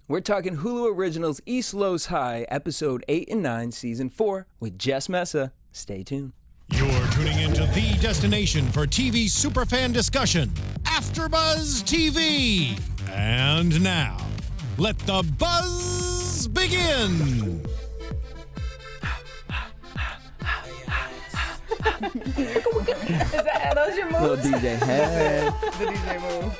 We're talking Hulu Originals East Los High, Episode 8 and 9, Season 4, with Jessica Meza. Stay tuned. You're tuning into the destination for TV superfan discussion, AFTERBUZZ TV. And now, let the buzz begin. Are those your moves? Little DJ head. The DJ move.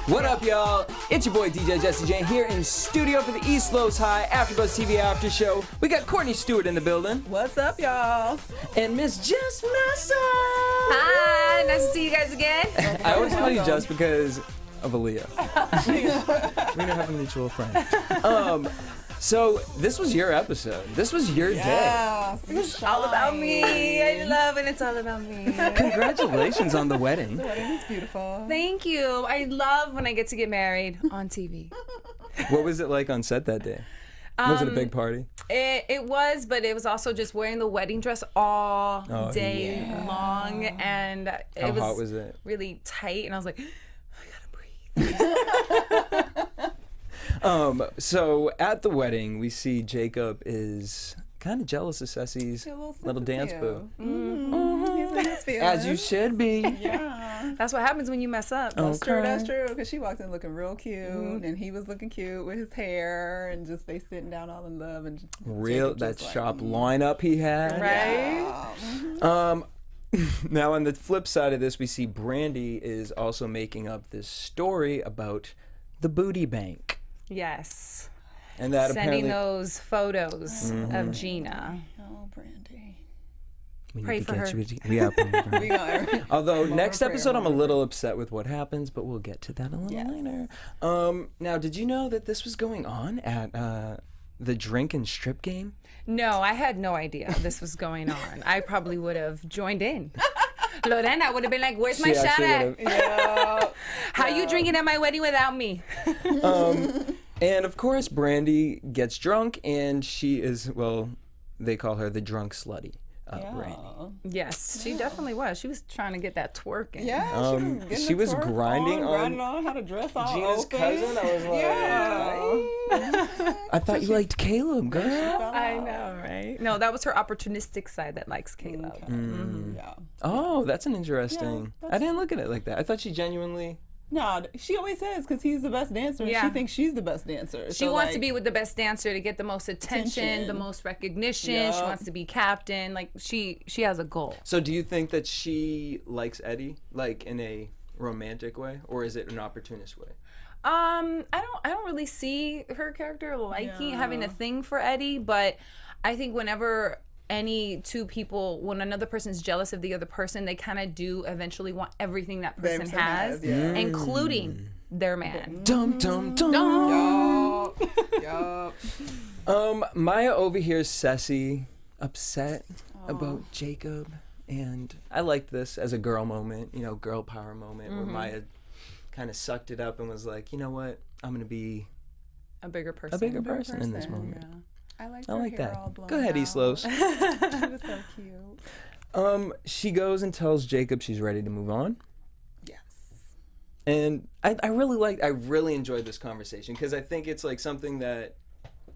What up, y'all? It's your boy DJ Jesse Jane here in studio for the East Los High AfterBuzz TV After Show. We got Courtney Stewart in the building. What's up, y'all? And Miss Jess Meza. Hi, nice to see you guys again. I always call you Jess because of Aaliyah. We don't have a mutual friend. So this was your episode. This was your day. It's all about me. I love it. It's all about me. Congratulations on the wedding. The wedding was beautiful. Thank you. I love when I get to get married on TV. What was it like on set that day? Was it a big party? It was, but it was also just wearing the wedding dress all day long, and How hot was it? really tight, and I was like, I gotta breathe. So at the wedding, we see Jacob is kind of jealous of Ceci's little dance boo. He's in his feelings. As you should be. Yeah. That's what happens when you mess up. That's true, because she walked in looking real cute, and he was looking cute with his hair, and just they sitting down all in love. And Real, that sharp lineup he had. Right? Yeah. Now on the flip side of this, we see Brandy is also making up this story about the booty bank. Yes. And that Sending apparently... those photos of Gina. Oh, Brandy. We Pray need to for get her. you- Yeah, pray for her. We gonna, Although next prayer, episode I'm a moment of little upset with what happens, but we'll get to that a little later. Now, did you know that this was going on at the drink and strip game? No, I had no idea this was going on. I probably would have joined in. Lorena would have been like, where's my She shot actually at? would've- yeah. How you drinking at my wedding without me? And of course, Brandy gets drunk, and she is, well, they call her the drunk slutty, Brandy. Yes, she definitely was. She was trying to get that twerking. Yeah, She was grinding on how to dress all Gina's open. cousin. I was like, Yeah. I thought you liked Caleb, girl. I know, right? No, that was her opportunistic side that likes Caleb. Yeah. Oh, that's an interesting. Yeah, I didn't look at it like that. I thought she genuinely. No, she always says because he's the best dancer. Yeah. She thinks she's the best dancer. She wants to be with the best dancer to get the most attention, the most recognition. She Yeah. wants to be captain. Like she has a goal. So, do you think that she likes Eddie, like in a romantic way, or is it an opportunist way? I don't really see her character liking having a thing for Eddie, but I think whenever any two people, when another person's jealous of the other person, they kind of do eventually want everything that person has, including their man. Dum dum dum. Yup. Maya overhears Ceci upset about Jacob, and I liked this as a girl moment, girl power moment, where Maya kind of sucked it up and was like, you know what, I'm gonna be A bigger person. a bigger person in this moment. Yeah. I like that. All blown Go ahead, out. East Los. She was so cute. She goes and tells Jacob she's ready to move on. Yes. And I really enjoyed this conversation because I think it's like something that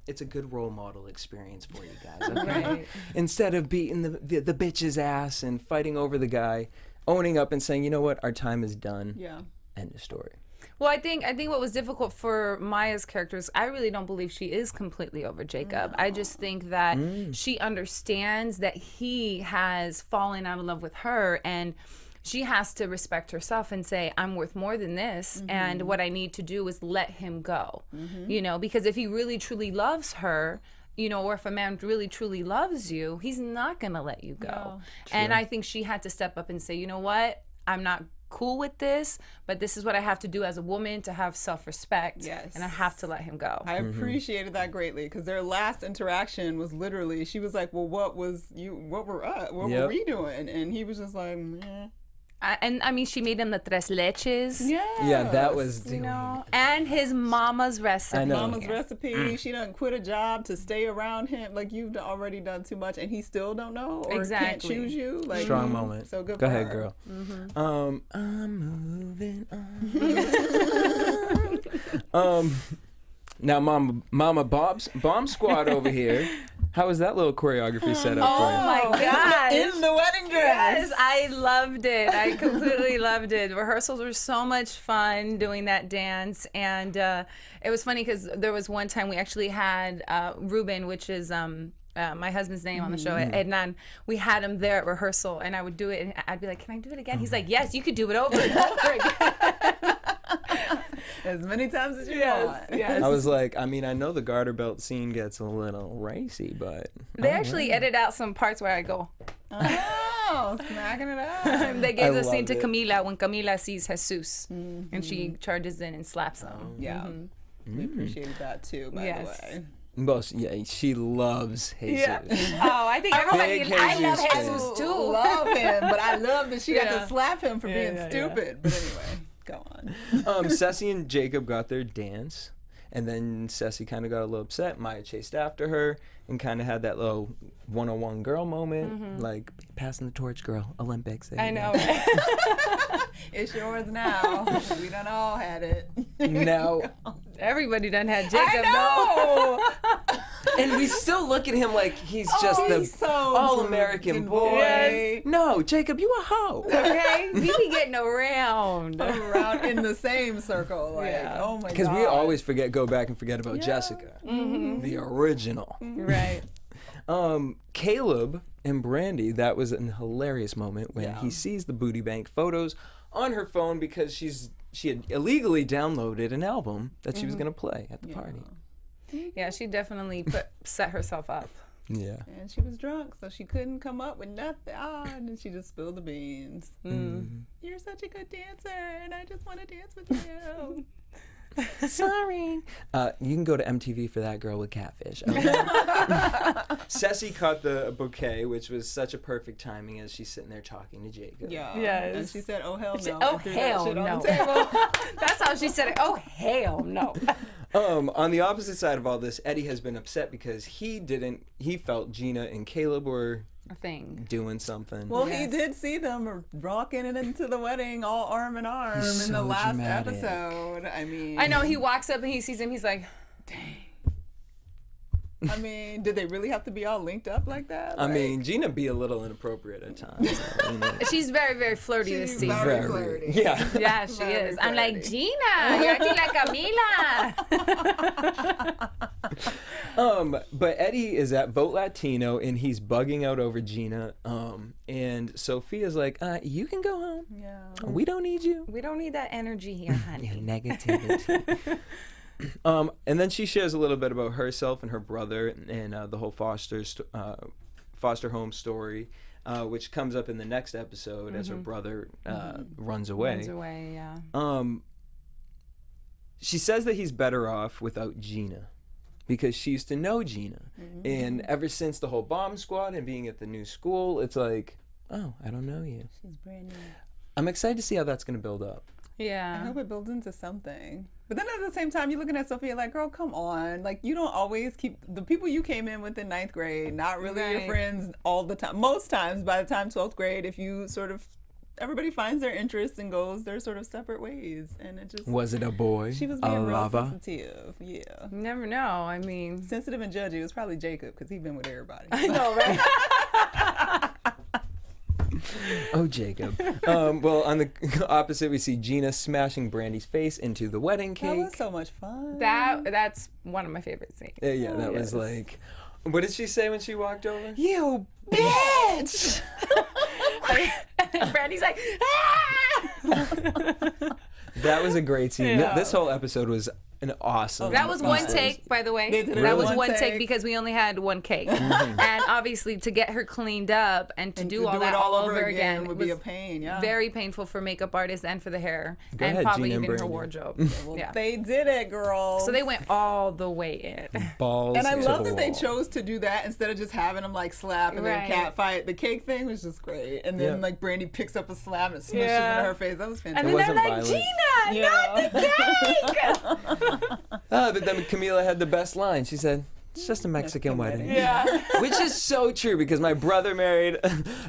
it's a good role model experience for you guys. Okay? Right. Instead of beating the bitch's ass and fighting over the guy, owning up and saying, you know what, our time is done. Yeah. End of story. Well, I think what was difficult for Maya's character is I really don't believe she is completely over Jacob. I just think that she understands that he has fallen out of love with her, and she has to respect herself and say, I'm worth more than this, and what I need to do is let him go. Because if he really truly loves her, or if a man really truly loves you, he's not gonna let you go. And I think she had to step up and say, you know what, I'm not cool with this, but this is what I have to do as a woman to have self-respect. Yes. And I have to let him go. I appreciated that greatly because their last interaction was literally, she was like, well, what were we doing? And he was just like, meh. She made him the tres leches. Yeah, that was and his mama's recipe. I know. Mama's recipe. She doesn't quit a job to stay around him. Like, you've already done too much, and he still don't know or can't choose you. Like, strong moment. So good. Go for ahead, her. girl. I'm moving on. Now, Mama Bomb Squad over here. How was that little choreography set up for you? Oh my gosh. In the wedding dress. Yes, I loved it. I completely loved it. Rehearsals were so much fun doing that dance. And it was funny because there was one time we actually had Ruben, which is my husband's name on the show, Ednan. We had him there at rehearsal, and I would do it, and I'd be like, "Can I do it again?" He's like, "Yes, you could do it over and over again." As many times as you want. Yes. I was like, I mean, I know the garter belt scene gets a little racy, but They actually edit out some parts where I go. Oh, smacking it up. They gave I the scene loved to it. Camila when Camila sees Jesus, and she charges in and slaps him. Yeah. We appreciated that too, by Yes. the way. Well, yeah, she loves Jesus. Oh, I think everybody. Big I love Jesus fan. Jesus too. Love him, but I love that she got Yeah. to slap him for being yeah. stupid. But anyway, go on. Ceci and Jacob got their dance, and then Ceci kind of got a little upset. Maya chased after her and kind of had that little one-on-one girl moment, like passing the torch, girl. Olympics. there I you go. know. Right? It's yours now. We done all had it. Now, Everybody done had Jacob. and we still look at him like he's just He's the so all-American boy. Yes. No, Jacob, you a hoe. Okay, he be getting around. Around in the same circle. Like, Yeah. oh my god. Because we always go back and forget about Jessica, the original. Right. Caleb and Brandy, that was an hilarious moment when he sees the booty bank photos on her phone because she had illegally downloaded an album that she was going to play at the party. Yeah, she definitely set herself up. Yeah. And she was drunk, so she couldn't come up with nothing. And then she just spilled the beans. You're such a good dancer, and I just want to dance with you. Sorry. You can go to MTV for that girl with catfish. Okay? Ceci caught the bouquet, which was such a perfect timing as she's sitting there talking to Jacob. Yeah. Yes. And she said, "Oh hell no!" Oh and threw that hell shit on no! the table. That's how she said it. Oh hell no! On the opposite side of all this, Eddie has been upset because he felt Gina and Caleb were A thing. doing something. Well, he did see them rocking it into the wedding, all arm in arm, He's in the so last dramatic. episode. I mean, I know he walks up and he sees him. He's like, I mean, did they really have to be all linked up like that? I Like, mean, Gina be a little inappropriate at times. You know. she's very, very flirty this she's season. very flirty. Yeah. Yeah, she Very is. I'm like, flirty. Gina, you're acting like Camila. But Eddie is at Vote Latino and he's bugging out over Gina. And Sophia's like, you can go home. Yeah. We don't need you. We don't need that energy here, honey. Negativity. And then she shares a little bit about herself and her brother and the whole foster home story, which comes up in the next episode as her brother runs away. Runs away, yeah. She says that he's better off without Gina because she used to know Gina. And ever since the whole bomb squad and being at the new school, it's like, oh, I don't know you. She's brand new. I'm excited to see how that's going to build up. I Yeah. hope it builds into something. But then at the same time, you're looking at Sophia like, girl, come on. Like, you don't always keep the people you came in with in 9th grade, not really your Right. friends all the time. Most times, by the time 12th grade, if you sort of, everybody finds their interests and goes their sort of separate ways. And it just, Was it a boy? she was a being real lover? sensitive. Yeah. You never know. I mean, Sensitive and judgy. It was probably Jacob because he'd been with everybody. I know, right? Oh, Jacob. Well, on the opposite, we see Gina smashing Brandy's face into the wedding cake. That was so much fun. That's one of my favorite scenes. Yeah, that was like. What did she say when she walked over? You bitch! Brandy's like, ah! That was a great scene. Yeah. This whole episode was an awesome. That was one episode. take, by the way. They did it That in was one one take take. because we only had one cake. And obviously, to get her cleaned up and to do all that it all over again would was be a pain. Yeah. very painful for makeup artists and for the hair. Go and ahead, probably Gina and even her Brandy. wardrobe. Well, Yeah. they did it, girl. So they went all the way in. Balls And I to love the that they wall. chose to do that instead of just having them like slap and Right. then cat fight. The cake thing was just great. And then Yeah. like Brandy picks up a slab and smushes Yeah. into her face. That was And fantastic. then wasn't they're like, violent. Gina, not the cake! But then Camila had the best line. She said, it's just a Mexican wedding. Yeah. Which is so true because my brother married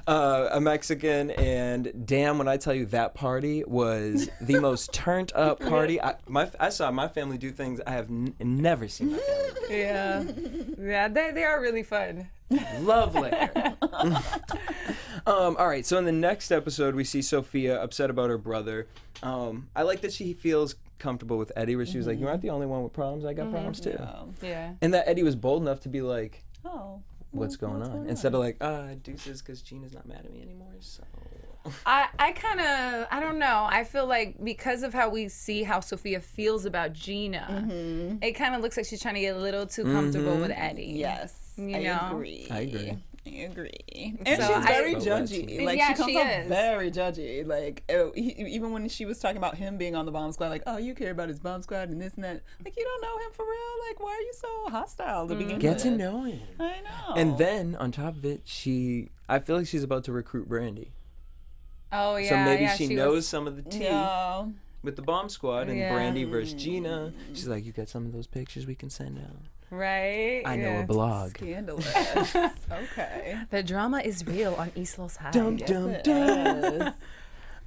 a Mexican, and damn, when I tell you that party was the most turned up party. I saw my family do things I have never seen my family do. Yeah, they are really fun. Love letter. All right, so in the next episode, we see Sophia upset about her brother. I like that she feels comfortable with Eddie, where she was like, "You aren't the only one with problems. I got problems too." Yeah. And that Eddie was bold enough to be like, Oh. what's going on? Instead of like, deuces, because Gina's not mad at me anymore, so. I kind of, I don't know. I feel like because of how we see how Sophia feels about Gina, it kind of looks like she's trying to get a little too comfortable with Eddie. Yes, You I know? agree. I agree. And So she's very I- judgy. Like, Yeah, she comes she off is. very judgy. Like, even when she was talking about him being on the bomb squad, like, oh, you care about his bomb squad and this and that. Like, you don't know him for real. Like, why are you so hostile to begin with? Get to know him. I know. And then, on top of it, I feel like she's about to recruit Brandy. Oh, yeah. So maybe yeah, she knows some of the tea Yeah. with the bomb squad and Yeah. Brandy versus Gina. She's like, you got some of those pictures we can send out. Right? I know a blog. Scandalous. Okay. The drama is real on East Los High. Dum dum dum.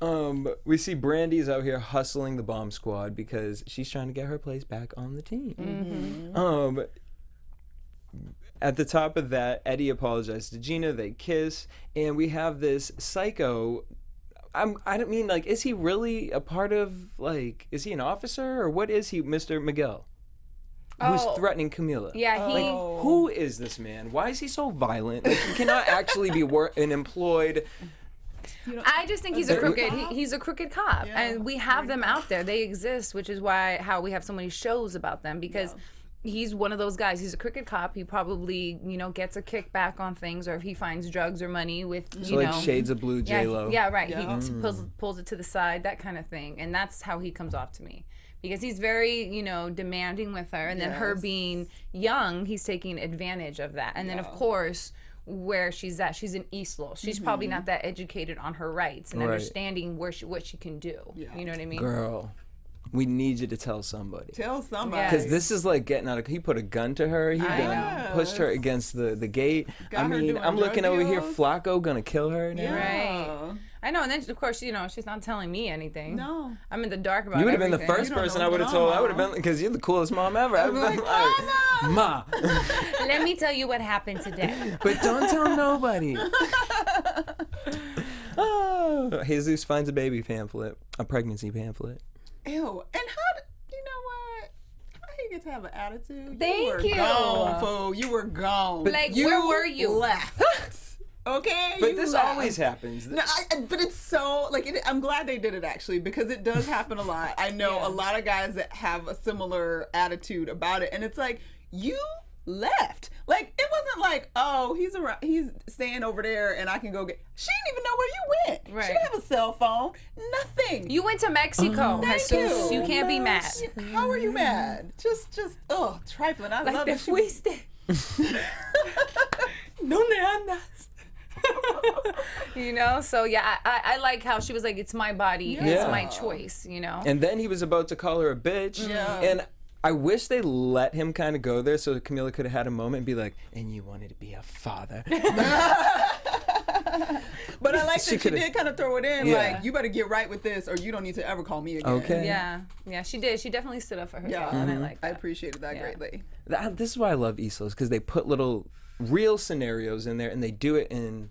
Yes. We see Brandy's out here hustling the bomb squad because she's trying to get her place back on the team. At the top of that, Eddie apologizes to Gina. They kiss, and we have this psycho. I don't mean, like, is he really a part of, like, is he an officer or what is he, Mr. Miguel? Who's threatening Camila? Yeah, he. Who is this man? Why is he so violent? Like, he cannot actually be an employed. I just think he's a crooked. He's a crooked cop, Yeah, and we have them out there. They exist, which is how we have so many shows about them because. He's one of those guys. He's a crooked cop. He probably, gets a kickback on things, or if he finds drugs or money with, So like Shades of Blue, J-Lo. Yeah, right. Yeah. He pulls it to the side, that kind of thing, and that's how he comes off to me. Because he's very, demanding with her, and then her being young, he's taking advantage of that. And then, of course, where she's at, she's in East Los. She's probably not that educated on her rights and understanding what she can do. Yeah. You know what I mean? Girl, we need you to tell somebody. Tell somebody. Yes. Because this is like getting out of. He put a gun to her. He pushed her against the gate. Got her doing I'm looking drug over here. deals. Flacco gonna kill her now. Yeah. I know, and then of course, she's not telling me anything. No. I'm in the dark about You would have been the everything. first You don't person know I would have told. I would have drama. been because you're the coolest mom ever. I'd be been like, Ma. Let me tell you what happened today. But don't tell nobody. Oh, Jesus finds a baby pamphlet, a pregnancy pamphlet. Ew. And you know what? How you get to have an attitude? Thank you. you. Were gone, fool. You were gone. Like, where were you? Left. Okay. But you this left. always happens. No, but it's so I'm glad they did it actually because it does happen a lot. I know a lot of guys that have a similar attitude about it, and it's like you left. Like it wasn't like he's staying over there and I can go get. She didn't even know where you went. Right. She didn't have a cell phone. Nothing. You went to Mexico, Thank Jesus. You can't be No, mad. How are you mad? Just trifling. I love Te that. fuiste. ¿Dónde andas? So yeah, I like how she was like, it's my body, Yeah. it's my choice, And then he was about to call her a bitch. Yeah. And I wish they let him kind of go there so Camila could have had a moment and be like, and you wanted to be a father. But I like She that she could've- did kind of throw it in, Yeah. like, you better get right with this or you don't need to ever call me again. Okay. Yeah, she did. She definitely stood up for herself, Yeah. and I like I that. appreciated that Yeah. greatly. This is why I love East Los, because they put little real scenarios in there and they do it in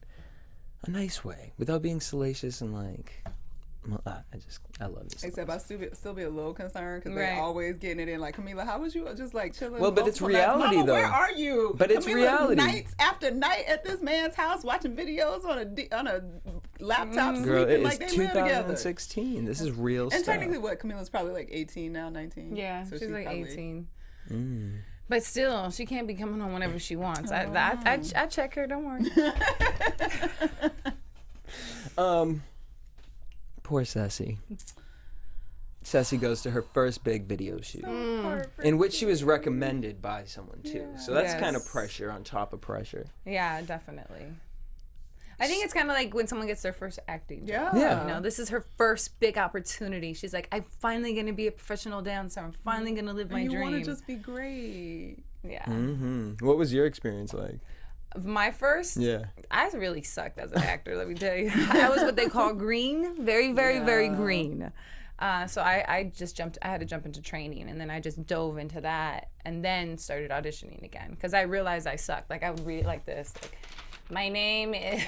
a nice way without being salacious and like, I love East Los. Except I still be a little concerned because Right. they always getting it in. Like, Camila, how was you just like chilling? Well, but it's multiple nights? reality, Mama, though. Where are you? But it's Camila's reality. Nights after night at this man's house watching videos on a laptop, Girl, sleeping it like is they live together. 2016. This is real And stuff. technically, Camila's probably like 18 now, 19. Yeah, So she's like probably- 18. But still, she can't be coming home whenever she wants. I check her. Don't worry. Poor Ceci. Ceci goes to her first big video shoot, in which she was recommended by someone too. So that's kind of Yes. pressure on top of pressure. Yeah, definitely. I think it's kind of like when someone gets their first acting job. Yeah. Yeah. This is her first big opportunity. She's like, I'm finally going to be a professional dancer. I'm finally going to live my And you dream. want to just be great. Yeah. What was your experience like? My first, Yeah. I really sucked as an actor, let me tell you. I was what they call green, very, very, very green. So I had to jump into training, and then I just dove into that and then started auditioning again because I realized I sucked. Like I would read it like this, like, my name is.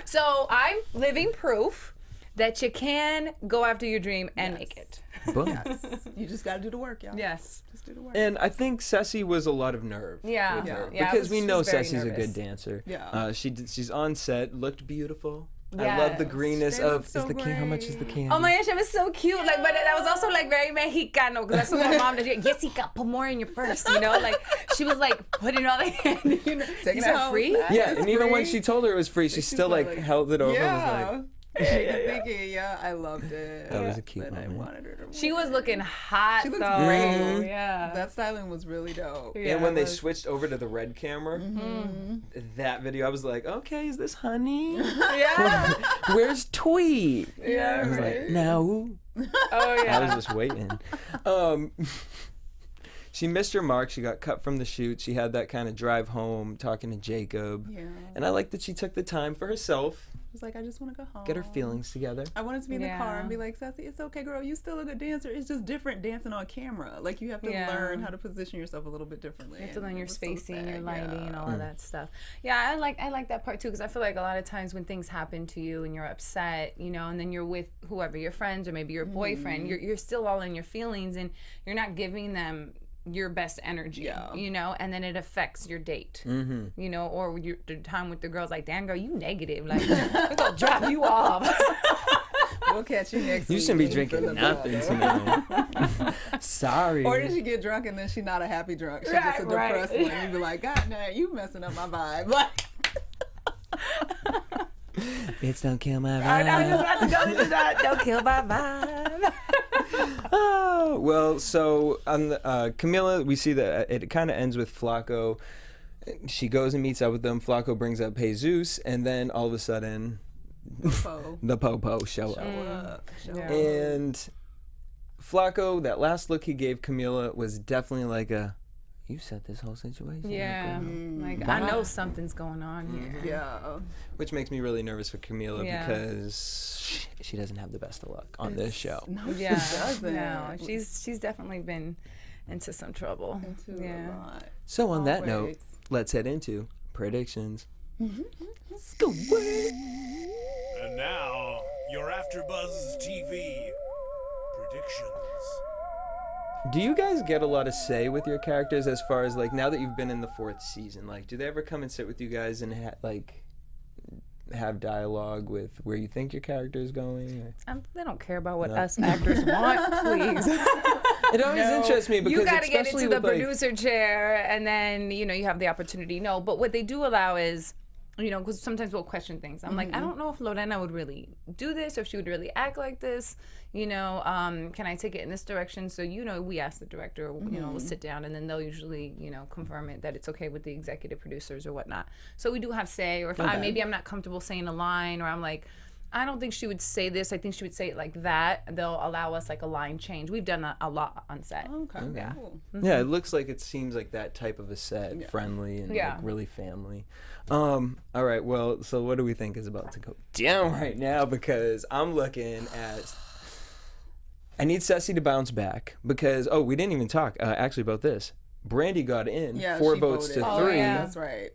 So I'm living proof that you can go after your dream and make it. Boom. You just got to do the work, y'all. Yes. Just do the work. And I think Ceci was a lot of nerve. Yeah. with her, Yeah, because we know she's very Ceci's a nervous. good dancer. Yeah. She's on set, looked beautiful. I Yes. love the greenness They of look so how much is the great. candy? Oh my gosh, it was so cute. Like, but that was also like very Mexicano because that's what my mom did. Jessica, put more in your purse, you know? Like she was like putting all the candy. You know? Taking Is it it home, free? snack. Yeah, It's and even when free. she told her it was free, she still like held it over and was Yeah. like, Thinking, I loved it. That was a cute But I moment. wanted her to She was looking hot She looks though. great. Yeah. That styling was really dope. Yeah, and when they it was- switched over to the red camera, that video, I was like, okay, is this honey? Yeah. Where's Tweet? Yeah. I was like, no. Oh yeah. I was just waiting. She missed her mark. She got cut from the shoot. She had that kind of drive home talking to Jacob. Yeah. And I like that she took the time for herself, I was like, I just want to go home. get her feelings together. I wanted to be in the car Yeah. and be like, Sassy, it's okay, girl. You still a good dancer. It's just different dancing on camera. Like, you have to Yeah. learn how to position yourself a little bit differently. You have to And learn it your was so spacing, your sad, lighting, and yeah. all of that stuff. Yeah, I like that part too because I feel like a lot of times when things happen to you and you're upset, you know, and then you're with whoever, your friends or maybe your boyfriend, you're still all in your feelings and you're not giving them your best energy, Yeah. you know, and then it affects your date, you know, or the time with the girls like, damn girl, you negative, like we're gonna drop you off. We'll catch you next You week. shouldn't be when drinking feel nothing better. tonight. Sorry. Or did she get drunk and then she's not a happy drunk? She's just a Right, depressed right. one. You'd be like, God, man, you messing up my vibe. Like, Bitch, don't kill my I was vibe. about to go to that. Don't kill my vibe. Oh, well, so on the, Camila, we see that it kind of ends with Flacco. She goes and meets up with them. Flacco brings up Jesus, and then all of a sudden, Popo. the Popo show up. Show Yeah. up. And Flacco, that last look he gave Camila was definitely like you set this whole situation up, Yeah, girl." like I know something's going on here. Yeah. Which makes me really nervous for Camila Yeah. because she doesn't have the best of luck on this show. No, Yeah, she doesn't. no, she's definitely been into some trouble. Into Yeah. a lot. So on that note, Always. let's head into predictions. And now, your AfterBuzz TV predictions. Do you guys get a lot of say with your characters as far as like now that you've been in the 4th season? Like, do they ever come and sit with you guys and have dialogue with where you think your character is going? Or? They don't care about what us actors want, please. It always interests me because You got to get especially into the with, like, producer chair, and then you know you have the opportunity. No, but what they do allow is, you know, because sometimes we'll question things. I'm like, I don't know if Lorena would really do this, or if she would really act like this. You know, can I take it in this direction? So you know, we ask the director. You know, we'll sit down, and then they'll usually, you know, confirm it that it's okay with the executive producers or whatnot. So we do have say, or if maybe I'm not comfortable saying a line, or I'm like, I don't think she would say this. I think she would say it like that. They'll allow us like a line change. We've done that a lot on set. Okay. Yeah. Cool. Yeah, it looks like it seems like that type of a set, friendly and Yeah. like really family. All right, well, so what do we think is about to go down right now? Because I'm looking at. I need Ceci to bounce back because we didn't even talk actually about this. Brandy got in Yeah, 4 she votes voted. to Oh, 3 yeah. That's right.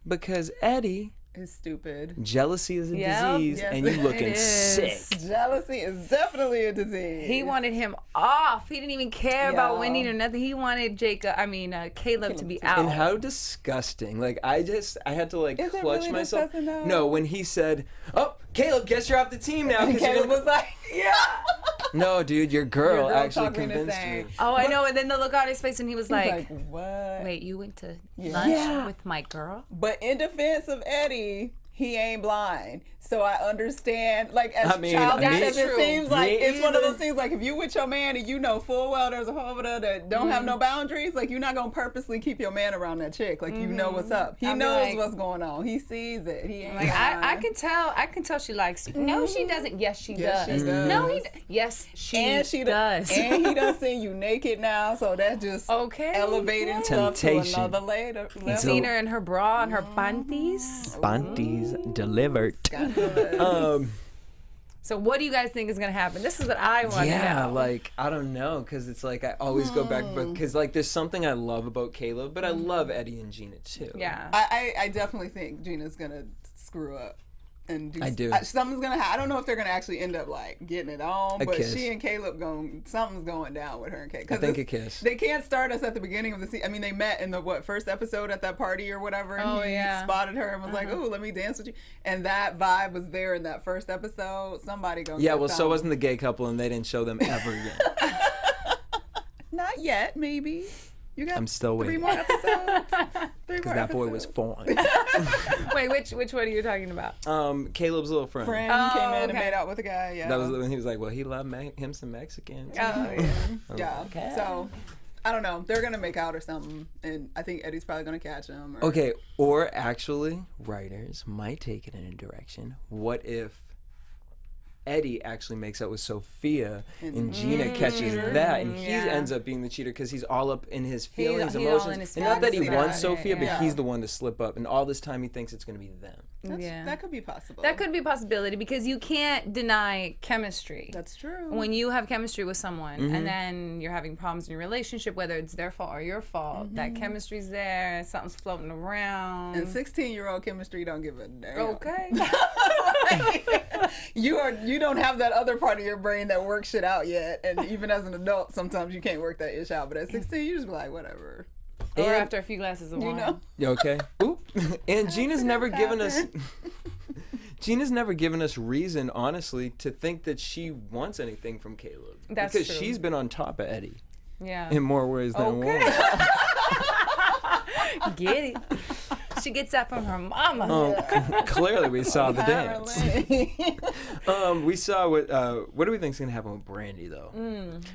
because Eddie. It's stupid. Jealousy is a Yep. disease, Yes, and you it looking is. sick. Jealousy is definitely a disease. He wanted him off. He didn't even care about Yeah. winning or nothing. He wanted Caleb to be out. And how disgusting! Like I had to like Is it clutch really myself. disgusting, though? No, when he said, "Oh, Caleb, guess you're off the team now." 'cause you're Caleb gonna-" was like, yeah. No, dude, your girl, Your girl actually talking the convinced same. me. Oh, I know. And then the look on his face, and he was like, Like, what? "Wait, you went to Yeah. lunch Yeah. with my girl?" But in defense of Eddie, he ain't blind. So I understand, like, as I mean, childish me- as it seems, like, me it's one of either. those things, like, if you with your man and you know full well there's a hoe over there that don't have no boundaries, like, you're not going to purposely keep your man around that chick. Like, you know what's up. He I'll be knows like- what's going on. He sees it. He ain't Like I blind. can tell she likes you. No, she doesn't. Yes, she Yes, does. she does. No, yes, she And she does. And he done seen you naked now, so that's just Okay. elevating stuff to Temptation. another level. Seen her in her bra and her panties. Panties delivered. Scandalous. So what do you guys think is gonna happen? This is what I want to Yeah, know. like I don't know, because it's like I always go back, because like there's something I love about Caleb, but I love Eddie and Gina too. Yeah. I definitely think Gina's gonna screw up. And do, I do. Something's gonna happen. I don't know if they're gonna actually end up like getting it on, A but kiss. she and Caleb something's going down with her and Caleb. I think a kiss. They can't start us at the beginning of the season. I mean, they met in the first episode at that party or whatever, and he spotted her and was like, "Ooh, let me dance with you." And that vibe was there in that first episode. Somebody gonna Yeah, get well, so something. wasn't the gay couple, and they didn't show them ever again. Not yet, maybe. You got I'm still three waiting. more episodes. Because that boy was fun. Wait, which one are you talking about? Caleb's little friend. Friend Oh, came in and okay. made out with a guy. Yeah. That was when he was like, well, he loved him some Mexicans. Oh, yeah. Yeah. Okay. So, I don't know. They're gonna make out or something, and I think Eddie's probably gonna catch him. Or, Okay, or actually, writers might take it in a direction. What if Eddie actually makes out with Sophia and Gina catches that, and he Yeah. ends up being the cheater because he's all up in his feelings, he's all emotions. in his And not that he feelings. wants Yeah, Sophia, but yeah. he's the one to slip up. And all this time he thinks it's going to be them. That could be possible. That could be a possibility because you can't deny chemistry. That's true. When you have chemistry with someone Mm-hmm. and then you're having problems in your relationship, whether it's their fault or your fault, that chemistry's there, something's floating around. and 16-year-old chemistry don't give a damn. Okay. You don't have that other part of your brain that works shit out yet, and even as an adult, sometimes you can't work that ish out. But at 16, you just be like, whatever. Or And- after a few glasses of You wine. know. You okay? Oop. And Gina's never given us. happen. Gina's never given us reason, honestly, to think that she wants anything from Caleb. That's because true. she's been on top of Eddie Yeah. in more ways than Okay. one. Get it. She gets that from her mama. Clearly, we saw the dance. Apparently. We saw what do we think is gonna happen with Brandy though?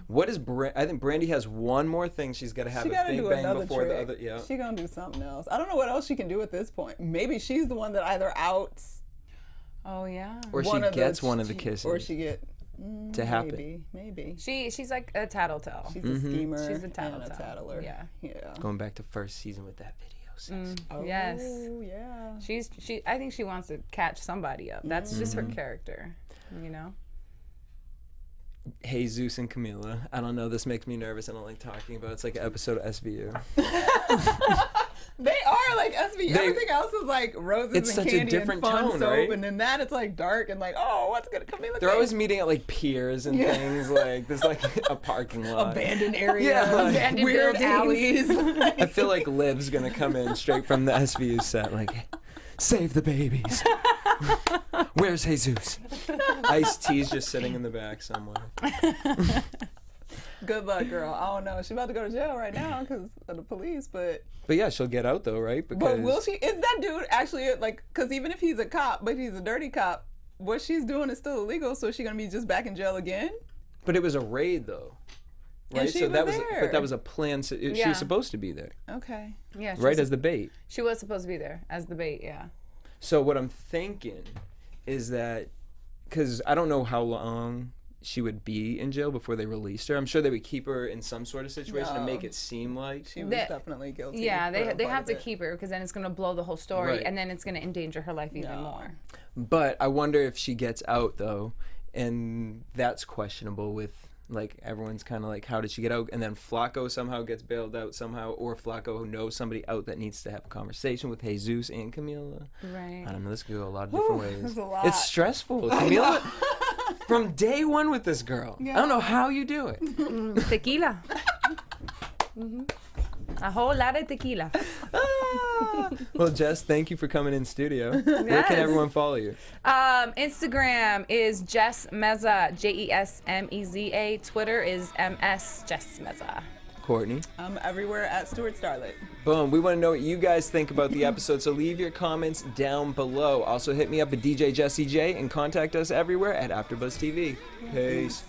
What is I think Brandy has one more thing she's got to have She a gotta big do bang another before trick. the other. Yeah. She gonna do something else. I don't know what else she can do at this point. Maybe she's the one that either outs Oh yeah. Or she gets one of the kisses or she get to happen. Maybe. She's like a tattletale. She's a schemer. She's a and tattletale. a tattler. Yeah. Yeah. Going back to first season with that video. Sex. Yes. Oh yeah. I think she wants to catch somebody up. That's just her character. You know? Jesus and Camila. I don't know. This makes me nervous. I don't like talking about it. It's like an episode of SVU. They are like SVU. Everything else is like roses It's and such a candy different and fun tone, soap, right? and then that it's like dark and like, oh, what's gonna come in? They're always meeting at like piers and things. Like there's like a parking lot. abandoned areas, Yeah, like- Abandoned weird buildings. alleys. I feel like Liv's gonna come in straight from the SVU set, like, save the babies. Where's Jesus? Ice-T's just sitting in the back somewhere. Good luck, girl. I don't know. She's about to go to jail right now because of the police, but Yeah, she'll get out though, right? Because will she? Is that dude actually like? Because even if he's a cop, but he's a dirty cop, what she's doing is still illegal. So is she gonna be just back in jail again? But it was a raid though, right? she so was that was, there. but that was a plan. She Yeah. was supposed to be there, Okay. Yeah. right, as the bait. She was supposed to be there as the bait, yeah. So what I'm thinking is that, because I don't know how long she would be in jail before they released her. I'm sure they would keep her in some sort of situation to make it seem like She was That- definitely guilty. Yeah, for they a part have of to it. keep her because then it's going to blow the whole story Right. and then it's going to endanger her life even more. But I wonder if she gets out though, and that's questionable with like everyone's kind of like, how did she get out? And then Flacco somehow gets bailed out somehow, or Flacco knows somebody out that needs to have a conversation with Jesus and Camila. Right. I don't know. This could go a lot of different ways. that's a lot. It's stressful. Camila, from day one with this girl. I don't know how you do it. Tequila. A whole lot of tequila. Well, Jess, thank you for coming in studio. Where Yes. can everyone follow you? Instagram is Jess Meza, JESMEZA. Twitter is MS Jess Meza. Courtney. I'm everywhere at Stewart Starlet. Boom. We want to know what you guys think about the episode, so leave your comments down below. Also, hit me up at DJ Jesse J and contact us everywhere at AfterBuzz TV. Peace.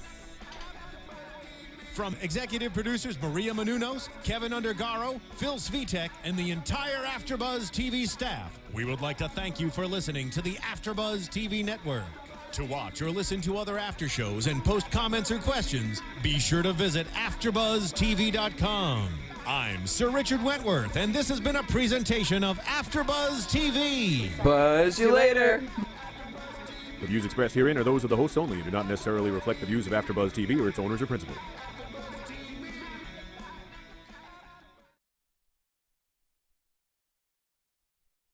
From executive producers Maria Menounos, Kevin Undergaro, Phil Svitek, and the entire AfterBuzz TV staff, we would like to thank you for listening to the AfterBuzz TV network. To watch or listen to other after shows and post comments or questions, be sure to visit AfterBuzzTV.com. I'm Sir Richard Wentworth, and this has been a presentation of AfterBuzz TV. Buzz you later. The views expressed herein are those of the hosts only and do not necessarily reflect the views of AfterBuzz TV or its owners or principals.